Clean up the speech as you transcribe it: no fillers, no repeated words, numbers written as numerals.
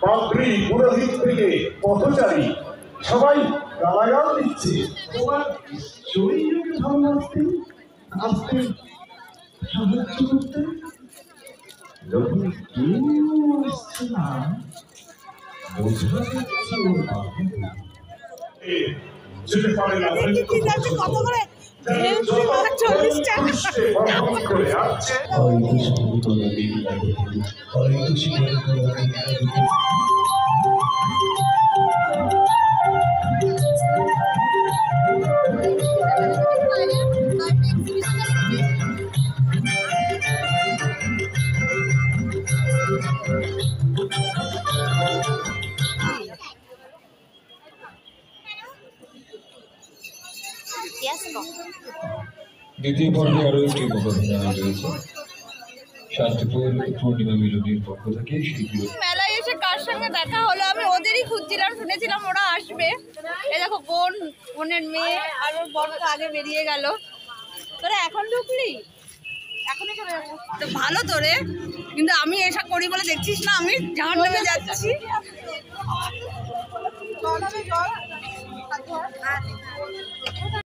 পাদ্রী পুরোহিত থেকে পথচারী সবাই গালাগাল দিচ্ছে। তোমার শরীরকে ভালোবাসতে আসতে সাহায্য করতে যখন কেউ আসছে না বোঝা যাচ্ছে ওর যেতে পারে না কত করে দ্বিতীয় পর্বে আরো একটি মোকাবিলা রয়েছে শান্তিপুর পূর্ণিমা মিলনের পক্ষ থেকে মেলায় এসে কার সঙ্গে দেখা হলো আমি ওদেরই খুঁজছিলাম, শুনেছিলাম ওরা আসবে। এই দেখো বোনের মেয়ে আর ওর বর তো আগে বেরিয়ে গেল। তোরা এখন ঢুকলি? এখনই চলে যাবো তো ভালো তোরে, কিন্তু আমি এসা করি বলে দেখছিস না আমি জাহান্নামে যাচ্ছি।